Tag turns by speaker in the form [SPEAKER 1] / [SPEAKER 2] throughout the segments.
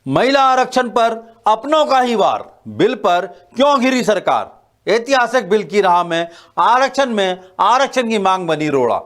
[SPEAKER 1] महिला आरक्षण पर अपनों का ही वार, बिल पर क्यों घिरी सरकार। ऐतिहासिक बिल की राह में आरक्षण की मांग बनी रोड़ा।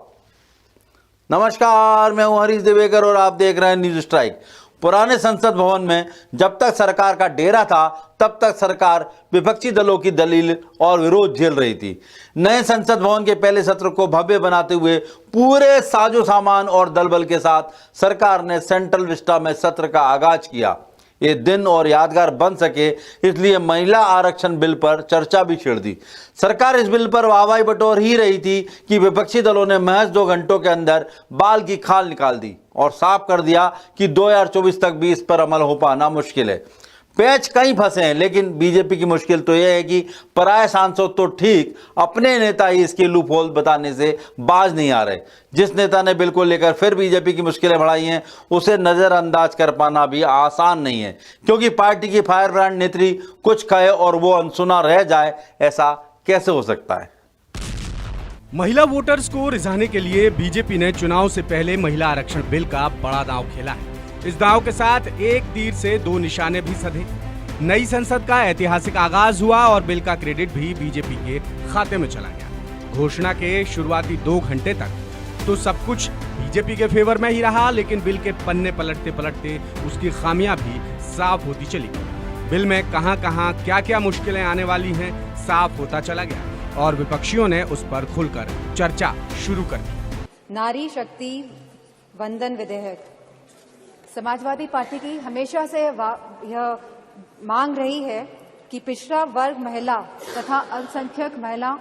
[SPEAKER 1] नमस्कार, मैं हूं हरीश देवेकर और आप देख रहे हैं न्यूज स्ट्राइक। पुराने संसद भवन में जब तक सरकार का डेरा था तब तक सरकार विपक्षी दलों की दलील और विरोध झेल रही थी। नए संसद भवन के पहले सत्र को भव्य बनाते हुए पूरे साजो सामान और दलबल के साथ सरकार ने सेंट्रल विस्टा में सत्र का आगाज किया। ये दिन और यादगार बन सके इसलिए महिला आरक्षण बिल पर चर्चा भी छेड़ दी। सरकार इस बिल पर वाहवाही बटोर ही रही थी कि विपक्षी दलों ने महज 2 घंटों के अंदर बाल की खाल निकाल दी और साफ कर दिया कि 2024 तक भी इस पर अमल हो पाना मुश्किल है। पैच कहीं फंसे हैं, लेकिन बीजेपी की मुश्किल तो यह है कि पराये सांसद तो ठीक, अपने नेता ही इसके लूप होल बताने से बाज नहीं आ रहे। जिस नेता ने बिल को लेकर फिर बीजेपी की मुश्किलें बढ़ाई हैं, उसे नजरअंदाज कर पाना भी आसान नहीं है, क्योंकि पार्टी की फायर ब्रांड नेत्री कुछ कहे और वो अनसुना रह जाए, ऐसा कैसे हो सकता है।
[SPEAKER 2] महिला वोटर्स को रिझाने के लिए बीजेपी ने चुनाव से पहले महिला आरक्षण बिल का बड़ा दांव खेला है। इस दांव के साथ एक तीर से 2 निशाने भी सधे। नई संसद का ऐतिहासिक आगाज हुआ और बिल का क्रेडिट भी बीजेपी के खाते में चला गया। घोषणा के शुरुआती 2 घंटे तक तो सब कुछ बीजेपी के फेवर में ही रहा, लेकिन बिल के पन्ने पलटते पलटते उसकी खामियां भी साफ होती चली गई। बिल में कहां-कहां क्या-क्या मुश्किलें आने वाली हैं साफ होता चला गया और विपक्षियों ने उस पर खुलकर चर्चा शुरू कर दी।
[SPEAKER 3] नारी शक्ति वंदन विधेयक समाजवादी पार्टी की हमेशा से यह मांग रही है कि पिछड़ा वर्ग महिला तथा अल्पसंख्यक महिला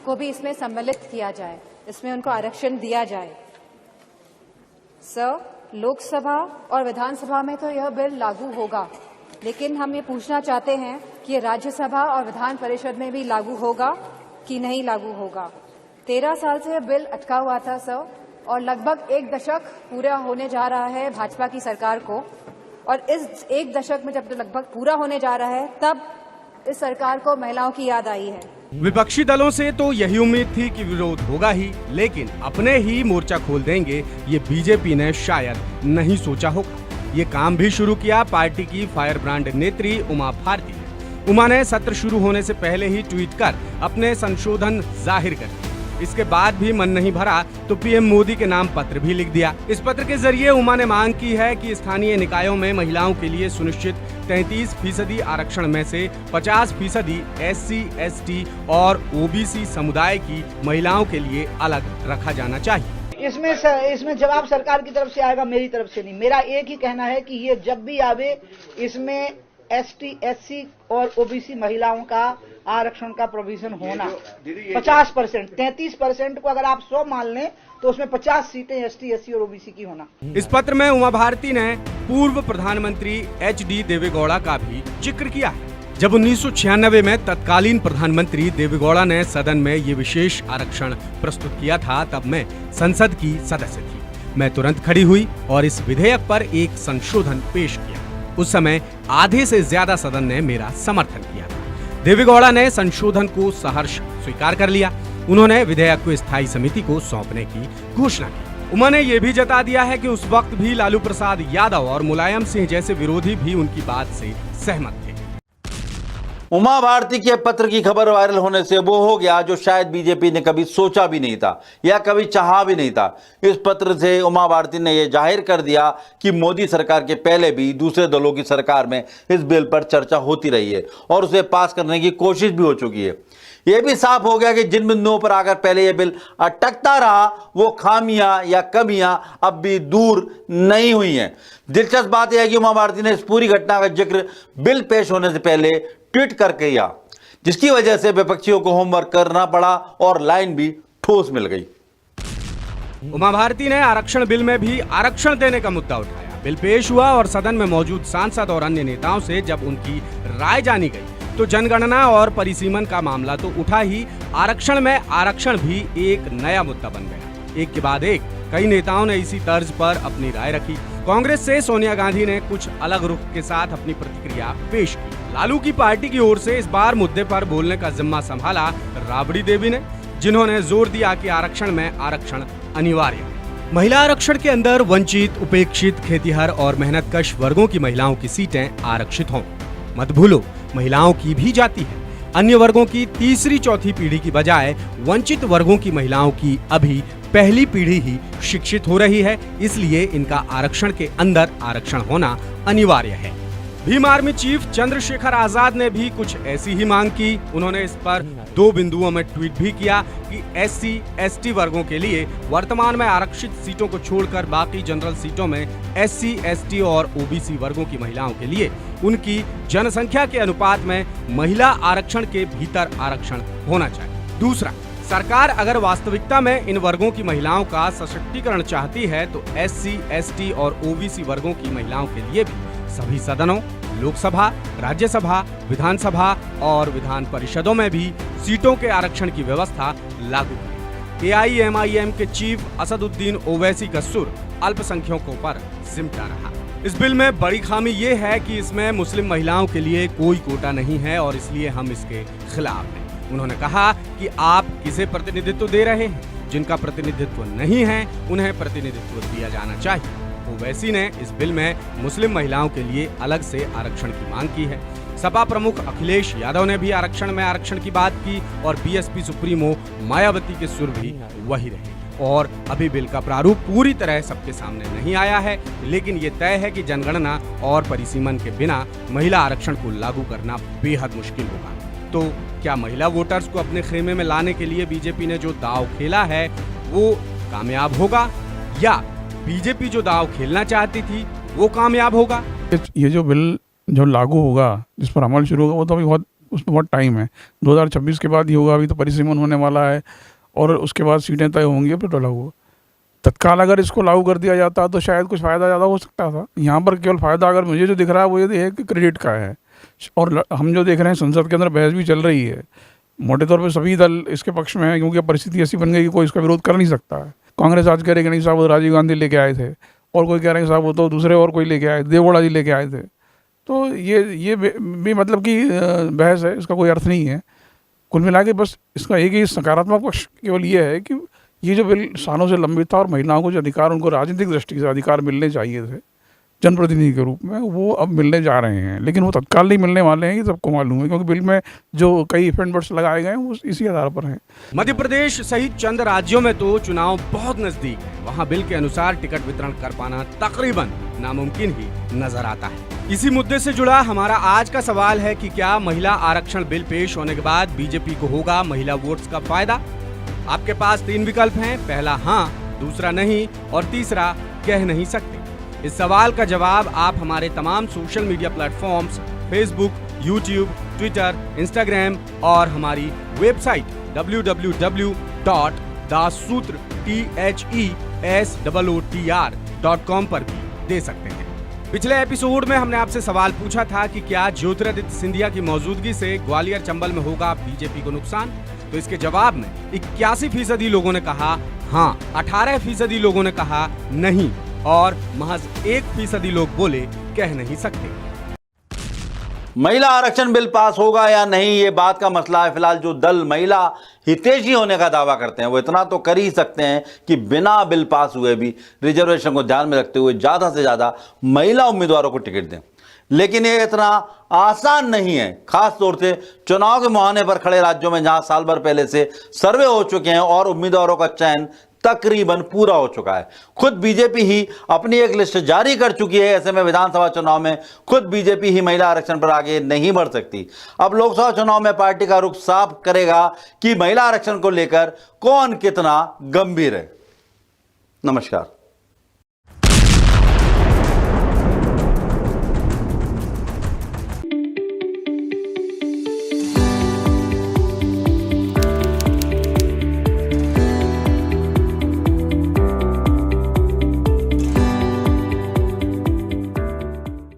[SPEAKER 3] को भी इसमें सम्मिलित किया जाए, इसमें उनको आरक्षण दिया जाए। लोकसभा और विधानसभा में तो यह बिल लागू होगा, लेकिन हम ये पूछना चाहते हैं कि राज्यसभा और विधान परिषद में भी लागू होगा कि नहीं लागू होगा। 13 साल से यह बिल अटका हुआ था और लगभग 1 दशक पूरा होने जा रहा है भाजपा की सरकार को, और इस 1 दशक में जब लगभग पूरा होने जा रहा है तब इस सरकार को महिलाओं की याद आई है।
[SPEAKER 2] विपक्षी दलों से तो यही उम्मीद थी कि विरोध होगा ही, लेकिन अपने ही मोर्चा खोल देंगे ये बीजेपी ने शायद नहीं सोचा होगा। ये काम भी शुरू किया पार्टी की फायर ब्रांड नेत्री उमा भारती ने। उमा ने सत्र शुरू होने से पहले ही ट्वीट कर अपने संशोधन जाहिर कर दिए। इसके बाद भी मन नहीं भरा तो पीएम मोदी के नाम पत्र भी लिख दिया। इस पत्र के जरिए उमा ने मांग की है कि स्थानीय निकायों में महिलाओं के लिए सुनिश्चित 33% आरक्षण में से 50% SC, ST और OBC समुदाय की महिलाओं के लिए अलग रखा जाना चाहिए।
[SPEAKER 4] इसमें जवाब सरकार की तरफ से आएगा, मेरी तरफ से नहीं। मेरा एक ही कहना है कि ये जब भी आवे इसमें ST, SC और OBC महिलाओं का आरक्षण का प्रोविजन होना 50%, 33% को अगर आप 100 मान लें तो उसमें 50 सीटें ST, SC और OBC की होना।
[SPEAKER 2] इस पत्र में उमा भारती ने पूर्व प्रधानमंत्री HD देवेगौड़ा का भी जिक्र किया है। जब 1996 में तत्कालीन प्रधानमंत्री देवेगौड़ा ने सदन में ये विशेष आरक्षण प्रस्तुत किया था, तब मैं संसद की सदस्य थी। मैं तुरंत खड़ी हुई और इस विधेयक पर एक संशोधन पेश किया। उस समय आधे से ज्यादा सदन ने मेरा समर्थन किया। देवेगौड़ा ने संशोधन को सहर्ष स्वीकार कर लिया। उन्होंने विधेयक को स्थायी समिति को सौंपने की घोषणा की। उमा ने यह भी जता दिया है कि उस वक्त भी लालू प्रसाद यादव और मुलायम सिंह जैसे विरोधी भी उनकी बात से सहमत थे।
[SPEAKER 1] उमा भारती के पत्र की खबर वायरल होने से वो हो गया जो शायद बीजेपी ने कभी सोचा भी नहीं था या कभी चाहा भी नहीं था। इस पत्र से उमा भारती ने यह जाहिर कर दिया कि मोदी सरकार के पहले भी दूसरे दलों की सरकार में इस बिल पर चर्चा होती रही है और उसे पास करने की कोशिश भी हो चुकी है। यह भी साफ हो गया कि जिन बिंदुओं पर आकर पहले यह बिल अटकता रहा वो खामियां या कमियां अब भी दूर नहीं हुई हैं। दिलचस्प बात यह है कि उमा भारती ने इस पूरी घटना का जिक्र बिल पेश होने से पहले ट्वीट करके किया, जिसकी वजह से विपक्षियों को होमवर्क करना पड़ा और लाइन भी ठोस मिल गई।
[SPEAKER 2] उमा भारती ने आरक्षण बिल में भी आरक्षण देने का मुद्दा उठाया। बिल पेश हुआ और सदन में मौजूद सांसद और अन्य नेताओं से जब उनकी राय जानी गई तो जनगणना और परिसीमन का मामला तो उठा ही, आरक्षण में आरक्षण भी एक नया मुद्दा बन गया। एक के बाद एक कई नेताओं ने इसी तर्ज पर अपनी राय रखी। कांग्रेस से सोनिया गांधी ने कुछ अलग रुख के साथ अपनी प्रतिक्रिया पेश की। लालू की पार्टी की ओर से इस बार मुद्दे पर बोलने का जिम्मा संभाला राबड़ी देवी ने, जिन्होंने जोर दिया कि आरक्षण में आरक्षण अनिवार्य है। महिला आरक्षण के अंदर वंचित, उपेक्षित, खेतिहर और मेहनतकश वर्गों की महिलाओं की सीटें आरक्षित हों। मत भूलो, महिलाओं की भी जाती है। अन्य वर्गों की तीसरी चौथी पीढ़ी की बजाय वंचित वर्गों की महिलाओं की अभी पहली पीढ़ी ही शिक्षित हो रही है, इसलिए इनका आरक्षण के अंदर आरक्षण होना अनिवार्य है। भीम आर्मी चीफ चंद्रशेखर आजाद ने भी कुछ ऐसी ही मांग की। उन्होंने इस पर 2 बिंदुओं में ट्वीट भी किया कि SC, ST वर्गों के लिए वर्तमान में आरक्षित सीटों को छोड़कर बाकी जनरल सीटों में SC, ST और OBC वर्गों की महिलाओं के लिए उनकी जनसंख्या के अनुपात में महिला आरक्षण के भीतर आरक्षण होना चाहिए। दूसरा, सरकार अगर वास्तविकता में इन वर्गों की महिलाओं का सशक्तिकरण चाहती है तो SC, ST और OBC वर्गों की महिलाओं के लिए भी सभी सदनों, लोकसभा, राज्यसभा, विधानसभा और विधान परिषदों में भी सीटों के आरक्षण की व्यवस्था लागू करें। AIMIM के चीफ असदुद्दीन ओवैसी का सुर अल्पसंख्यकों पर सिमटा रहा। इस बिल में बड़ी खामी ये है कि इसमें मुस्लिम महिलाओं के लिए कोई कोटा नहीं है और इसलिए हम इसके खिलाफ हैं। उन्होंने कहा कि आप किसे प्रतिनिधित्व दे रहे हैं? जिनका प्रतिनिधित्व नहीं है उन्हें प्रतिनिधित्व दिया जाना चाहिए। ओवैसी ने इस बिल में मुस्लिम महिलाओं के लिए अलग से आरक्षण की मांग की है। सपा प्रमुख अखिलेश यादव ने भी आरक्षण में आरक्षण की बात की और BSP सुप्रीमो मायावती के सुर भी वही रहे। और अभी बिल का प्रारूप पूरी तरह सबके सामने नहीं आया है, लेकिन ये तय है कि जनगणना और परिसीमन के बिना महिला आरक्षण को लागू करना बेहद मुश्किल होगा। तो क्या महिला वोटर्स को अपने खेमे में लाने के लिए बीजेपी ने जो दांव खेला है वो कामयाब होगा, या बीजेपी जो दांव खेलना चाहती थी वो कामयाब होगा?
[SPEAKER 5] ये जो बिल जो लागू होगा, जिस पर अमल शुरू होगा, वो तो अभी उसमें बहुत टाइम है। 2026 के बाद ही होगा। अभी तो परिसीमन होने वाला है और उसके बाद सीटें तय होंगी, फिर तो लागू। तत्काल अगर इसको लागू कर दिया जाता तो शायद कुछ फ़ायदा ज़्यादा हो सकता था। यहाँ पर केवल फ़ायदा अगर मुझे जो दिख रहा है वो ये है कि क्रेडिट का है। और हम जो देख रहे हैं संसद के अंदर बहस भी चल रही है। मोटे तौर पर सभी दल इसके पक्ष में है, क्योंकि परिस्थिति ऐसी बन गई कि कोई इसका विरोध कर नहीं सकता है। कांग्रेस आज कह रही कि नहीं साहब वो राजीव गांधी लेके आए थे, और कोई कह रहे हैं साहब वो तो दूसरे और कोई लेके आए, देवगौड़ा जी लेके आए थे। तो ये भी मतलब कि बहस है, इसका कोई अर्थ नहीं है। कुल मिला के बस इसका एक ही सकारात्मक पक्ष केवल ये है कि ये जो बिल सालों से लंबित था और महिलाओं को जो अधिकार, उनको राजनीतिक दृष्टि से अधिकार मिलने चाहिए थे जनप्रतिनिधि के रूप में, वो अब मिलने जा रहे हैं। लेकिन वो तत्काल नहीं मिलने वाले हैं, ये सबको मालूम है, क्योंकि बिल में जो कई इफेक्ट बर्ड्स लगाए गए हैं वो इसी आधार पर हैं।
[SPEAKER 2] मध्य प्रदेश सहित चंद राज्यों में तो चुनाव बहुत नजदीक है। वहाँ बिल के अनुसार टिकट वितरण कर पाना तकरीबन नामुमकिन ही नजर आता है। इसी मुद्दे से जुड़ा हमारा आज का सवाल है कि क्या महिला आरक्षण बिल पेश होने के बाद बीजेपी को होगा महिला वोट्स का फायदा? आपके पास 3 विकल्प हैं। पहला हाँ, दूसरा नहीं और तीसरा कह नहीं सकते। इस सवाल का जवाब आप हमारे तमाम social media platforms Facebook, YouTube, Twitter, Instagram और हमारी वेबसाइट www.dasoootr.com पर भी दे सकते हैं। पिछले एपिसोड में हमने आपसे सवाल पूछा था कि क्या ज्योतिरादित्य सिंधिया की मौजूदगी से ग्वालियर चंबल में होगा बीजेपी को नुकसान। तो इसके जवाब में 81% लोगों ने कहा हाँ, 18% लोगों ने कहा नहीं और महज 1% लोग बोले कह नहीं सकते।
[SPEAKER 1] महिला आरक्षण बिल पास होगा या नहीं, ये बात का मसला है। फिलहाल जो दल महिला हितैषी होने का दावा करते हैं वो इतना तो कर ही सकते हैं कि बिना बिल पास हुए भी रिजर्वेशन को ध्यान में रखते हुए ज़्यादा से ज़्यादा महिला उम्मीदवारों को टिकट दें। लेकिन ये इतना आसान नहीं है, खास तौर से चुनाव के मुहाने पर खड़े राज्यों में जहां साल भर पहले से सर्वे हो चुके हैं और उम्मीदवारों का चयन तकरीबन पूरा हो चुका है। खुद बीजेपी ही अपनी एक लिस्ट जारी कर चुकी है। ऐसे में विधानसभा चुनाव में खुद बीजेपी ही महिला आरक्षण पर आगे नहीं बढ़ सकती। अब लोकसभा चुनाव में पार्टी का रुख साफ करेगा कि महिला आरक्षण को लेकर कौन कितना गंभीर है। नमस्कार।